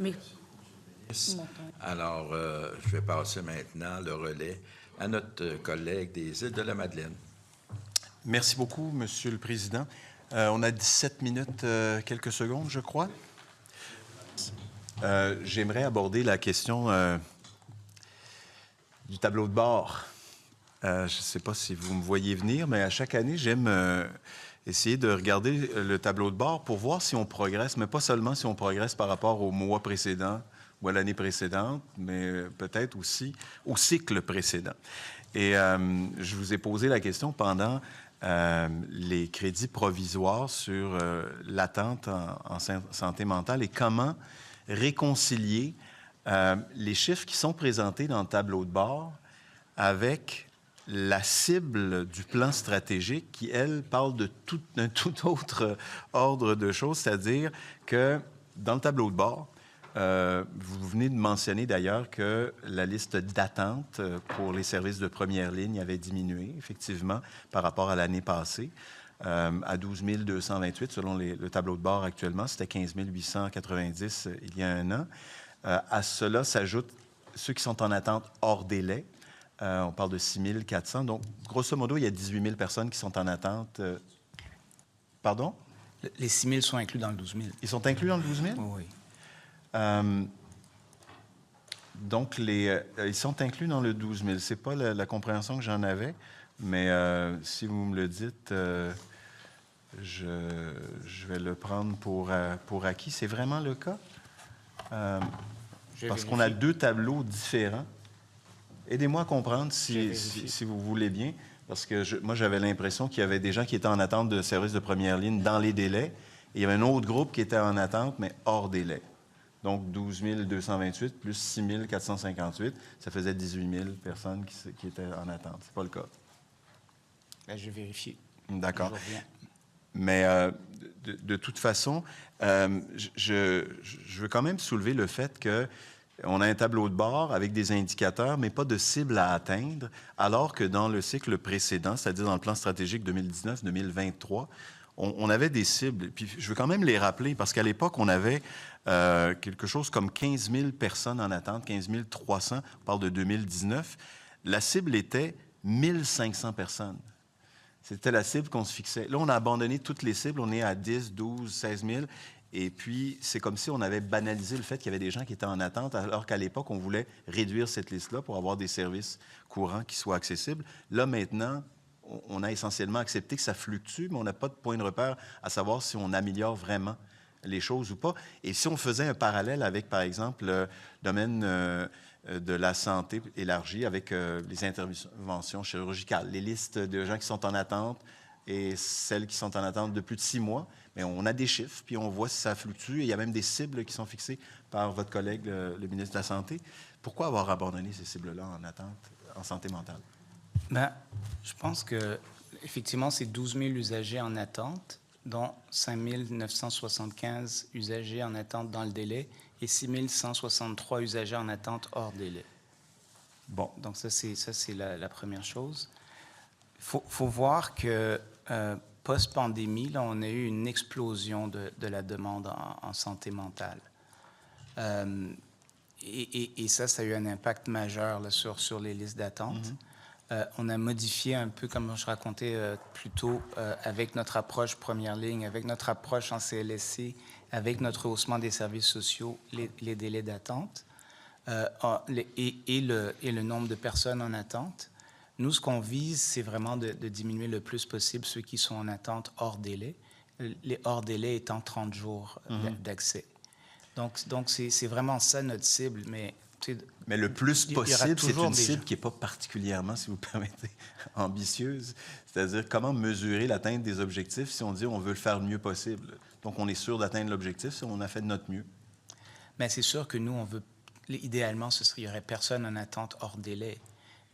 Mais Alors, je vais passer maintenant le relais à notre collègue des Îles de la Madeleine. Merci beaucoup, Monsieur le Président. On a 17 minutes, quelques secondes, je crois. J'aimerais aborder la question du tableau de bord. Je ne sais pas si vous me voyez venir, mais à chaque année, j'aime essayer de regarder le tableau de bord pour voir si on progresse, mais pas seulement si on progresse par rapport au mois précédent ou à l'année précédente, mais peut-être aussi au cycle précédent. Et je vous ai posé la question pendant les crédits provisoires sur l'attente en santé mentale et comment réconcilier les chiffres qui sont présentés dans le tableau de bord avec la cible du plan stratégique qui, elle, parle d'un tout autre ordre de choses, c'est-à-dire que dans le tableau de bord, vous venez de mentionner d'ailleurs que la liste d'attente pour les services de première ligne avait diminué, effectivement, par rapport à l'année passée, à 12 228 selon le tableau de bord actuellement. C'était 15 890 il y a un an. À cela s'ajoutent ceux qui sont en attente hors délai. On parle de 6 400. Donc, grosso modo, il y a 18 000 personnes qui sont en attente. Pardon? Les 6 000 sont inclus dans le 12 000. Ils sont inclus dans le 12 000? Oui. Donc, ils sont inclus dans le 12 000. Ce n'est pas la compréhension que j'en avais, mais si vous me le dites, je vais le prendre pour acquis. C'est vraiment le cas? Parce qu'on a deux tableaux différents. Aidez-moi à comprendre si vous voulez bien, parce que moi, j'avais l'impression qu'il y avait des gens qui étaient en attente de services de première ligne dans les délais, et il y avait un autre groupe qui était en attente, mais hors délai. Donc, 12 228 plus 6 458, ça faisait 18 000 personnes qui étaient en attente. C'est pas le cas. Bien, je vais vérifier. D'accord. Mais de toute façon, je veux quand même soulever le fait que on a un tableau de bord avec des indicateurs, mais pas de cible à atteindre, alors que dans le cycle précédent, c'est-à-dire dans le plan stratégique 2019-2023, on avait des cibles. Puis je veux quand même les rappeler, parce qu'à l'époque, on avait quelque chose comme 15 000 personnes en attente, 15 300, on parle de 2019. La cible était 1 500 personnes. C'était la cible qu'on se fixait. Là, on a abandonné toutes les cibles. On est à 10, 12, 16 000. Et puis, c'est comme si on avait banalisé le fait qu'il y avait des gens qui étaient en attente, alors qu'à l'époque, on voulait réduire cette liste-là pour avoir des services courants qui soient accessibles. Là, maintenant, on a essentiellement accepté que ça fluctue, mais on n'a pas de point de repère à savoir si on améliore vraiment les choses ou pas. Et si on faisait un parallèle avec, par exemple, le domaine de la santé élargie avec les interventions chirurgicales, les listes de gens qui sont en attente et celles qui sont en attente de plus de 6 mois, mais on a des chiffres, puis on voit si ça fluctue. Et il y a même des cibles qui sont fixées par votre collègue, le ministre de la Santé. Pourquoi avoir abandonné ces cibles-là en attente, en santé mentale? Bien, je pense que effectivement, c'est 12 000 usagers en attente, dont 5 975 usagers en attente dans le délai et 6 163 usagers en attente hors délai. Bon, donc ça, c'est la première chose. Il faut voir que post-pandémie, là, on a eu une explosion de la demande en santé mentale. Et ça a eu un impact majeur là, sur les listes d'attente. On a modifié un peu, comme je racontais plus tôt, avec notre approche première ligne, avec notre approche en CLSC, avec notre haussement des services sociaux, les délais d'attente et le nombre de personnes en attente. Nous, ce qu'on vise, c'est vraiment de diminuer le plus possible ceux qui sont en attente hors délai, les hors délai étant 30 jours d'accès. Donc c'est vraiment ça notre cible, mais le plus possible, c'est une cible qui n'est pas particulièrement, si vous permettez, ambitieuse. C'est-à-dire, comment mesurer l'atteinte des objectifs si on dit on veut le faire le mieux possible? Donc, on est sûr d'atteindre l'objectif si on a fait de notre mieux. Bien, c'est sûr que nous, on veut... Idéalement, il n'y aurait personne en attente hors délai.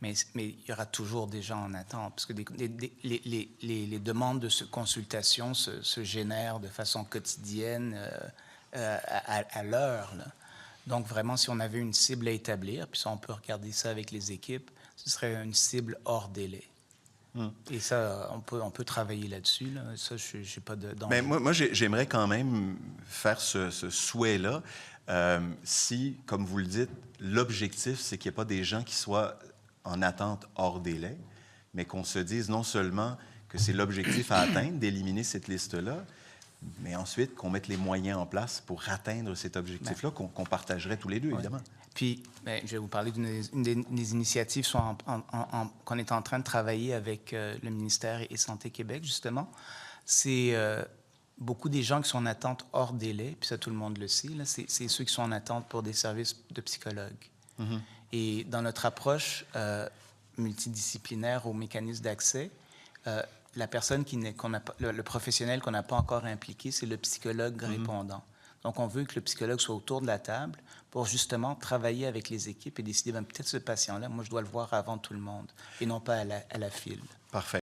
Mais il y aura toujours des gens en attente, parce que les demandes de consultation se génèrent de façon quotidienne à l'heure. Donc, vraiment, si on avait une cible à établir, puis ça, on peut regarder ça avec les équipes, ce serait une cible hors délai. Et ça, on peut travailler là-dessus. Là. Ça, je n'ai pas d'enjeu. Mais moi j'aimerais quand même faire ce souhait-là. Si, comme vous le dites, l'objectif, c'est qu'il n'y ait pas des gens qui soient en attente hors délai, mais qu'on se dise non seulement que c'est l'objectif à atteindre, d'éliminer cette liste-là, mais ensuite qu'on mette les moyens en place pour atteindre cet objectif-là, qu'on partagerait tous les deux, évidemment. Puis, je vais vous parler d'une des initiatives qu'on est en train de travailler avec le ministère et Santé Québec, justement. C'est beaucoup des gens qui sont en attente hors délai, puis ça, tout le monde le sait, c'est ceux qui sont en attente pour des services de psychologue. Et dans notre approche multidisciplinaire au mécanisme d'accès, la personne le professionnel qu'on n'a pas encore impliqué, c'est le psychologue répondant. Donc, on veut que le psychologue soit autour de la table pour justement travailler avec les équipes et décider, peut-être ce patient-là, moi, je dois le voir avant tout le monde et non pas à la file. Parfait.